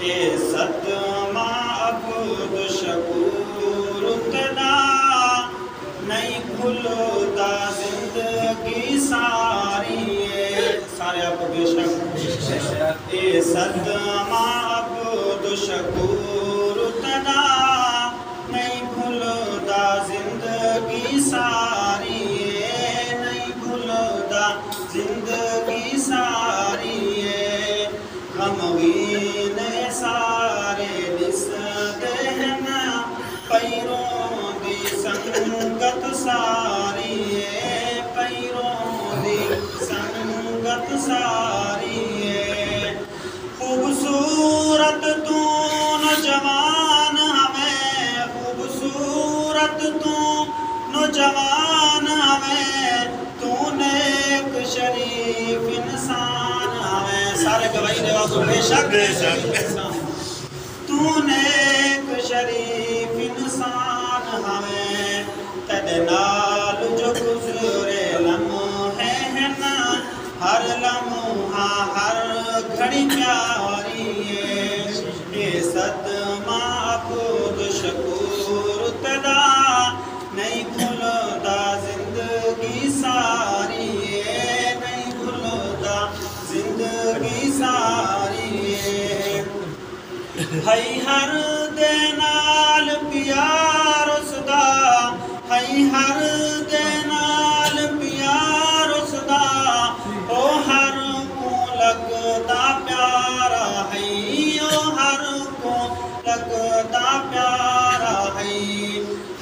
ए सदमा अब्द शकूर तदा नहीं भूलता जिंदगी सारी। सारे आपको बेशक ए सदमा अब्द शकूर तदा नहीं भूलता जिंदगी सारी। नहीं भूलता जिंदगी सारी। गमगीन सारे दिसते हैं पैरों दी संगत सारी। पैरों दी संगत सारी। खूबसूरत तू नौजवान हमें, खूबसूरत तू नौजवान हमें, तूने एक शरीफ इंसान हमें। सारे गवाही देवा को बेशक तूने एक शरीफ इंसान हमें। तेरे नाल जो गुजरे लम्हे हैं ना, हर लम्हा हर घड़ी प्यारी। ये सदमा अब्द शकूर तदा नहीं भूलता जिंदगी सारी। नहीं भूलता जिंदगी सारी। हई हर दे नाल प्यार उसदा, हई हर दे नाल प्यार उसदा, ओ हर को लगदा प्यारा है। ओ हर को लगदा प्यारा है।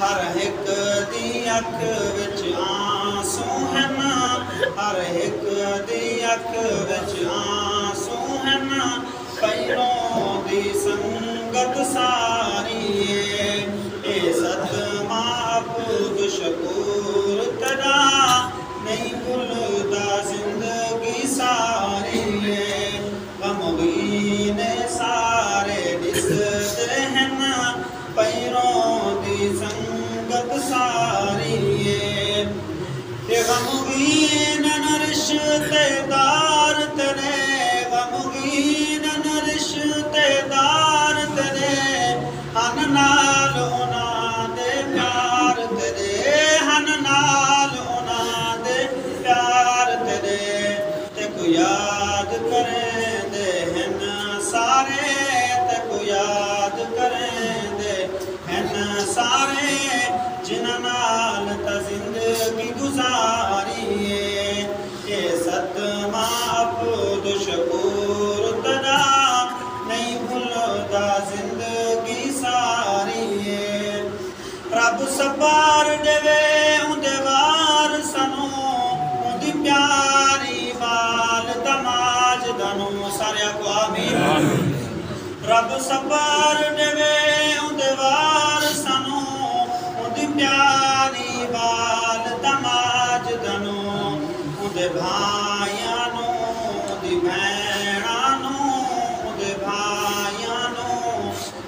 हर एक दी अख विच आंसू है ना, हर एक दी अख विच आंसू है ना, पैरों दी संगत सारी। ए सदमा अब्द शकूर तदा नहीं भूलता जिंदगी सारी। गमगीन सारे दिसते हैं ना पैरों दी संगत सारी। गमगीन रिश्तेदार तेरे, गमगीन रिश्तेदार तेरे, हन नाल उन्हां दे प्यार तेरे, हन नाल उन्हां दे प्यार तेरे। तेको याद करेंदे हन सारे, तेको याद करेंदे हन सारे, जिन्हां नाल ता जिंदगी गुजारी। ये सदमा अब्द शकूर तदा नहीं भूलता जिंदगी सारी। रब सबार देवे उंदे वार सनू, उंदी प्यारी बाल दमाज दनू। सारे को आमीन। रब सबार देवे उंदे वार सनू, उंदी प्यारी बाल दमाज दनू। उंदे भाइयां नू, उंदी भैणां नू, उंदे भाइयां नू,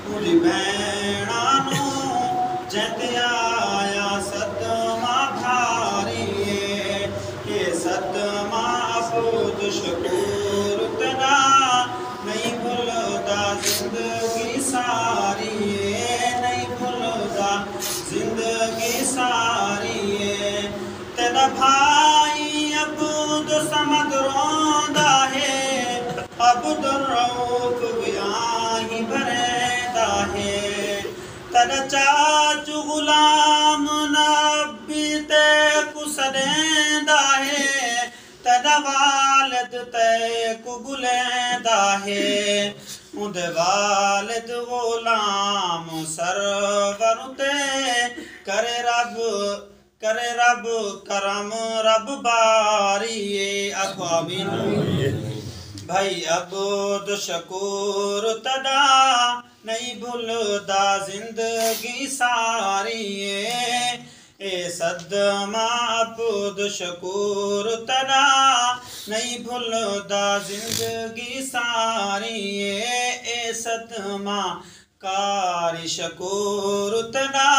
उंदी भैणां नू, जंदे आया सदमा भारी। ये सदमा अब्द शकूर तदा नहीं भूलता जिंदगी सारी। नहीं भूलता जिंदगी सारी। तेरा भाई अब्द समद रोंदा है, अब्द रऊफ ब्याही भरेंदा है। तेरा चाचू गुलाम नबी ते कुसदेंदा है, तेरा वालिद ते कुगुलेंदा है। उंदे वालिद गुलाम सरवर ते करे रब करम रब बारी। आखो आमीन। भाई अब्द शकूर तदा नहीं भूलता जिंदगी सारी। ए सदमा अब्द शकूर तदा नहीं भूलता जिंदगी सारी। ए सदमा कारी शकूर तदा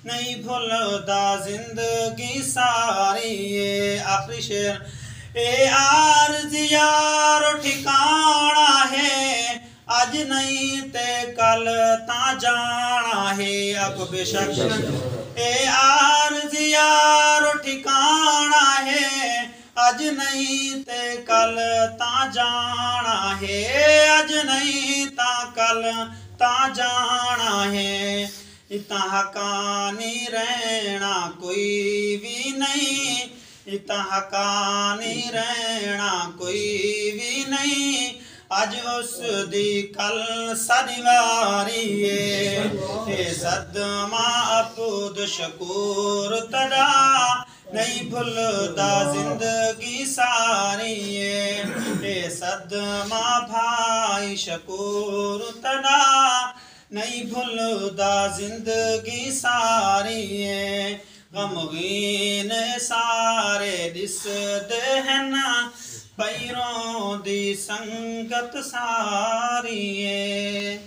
नहीं भूलता जिंदगी सारी। आखिरी शेर। ए आर्ज़ यारो ठिकाना है अज नहीं ते कल ता जाना है अब बेशक ए आरज़ी यारो ठिकाना है अज नहीं ते कल ता जाना है अज नहीं ता कल ता जाना है इतना हकानी रहना कोई भी नहीं इतना हकानी रहना कोई भी नहीं अज उस दी कल सदिवारी है सदमा अबूद शकूर तदा नहीं भूलदा जिंदगी सारी है सदमा भाई शकूर तदा नहीं भूलदा जिंदगी सारी है गमगीन सारे दिसदे हन पैरों दी संगत सारी है।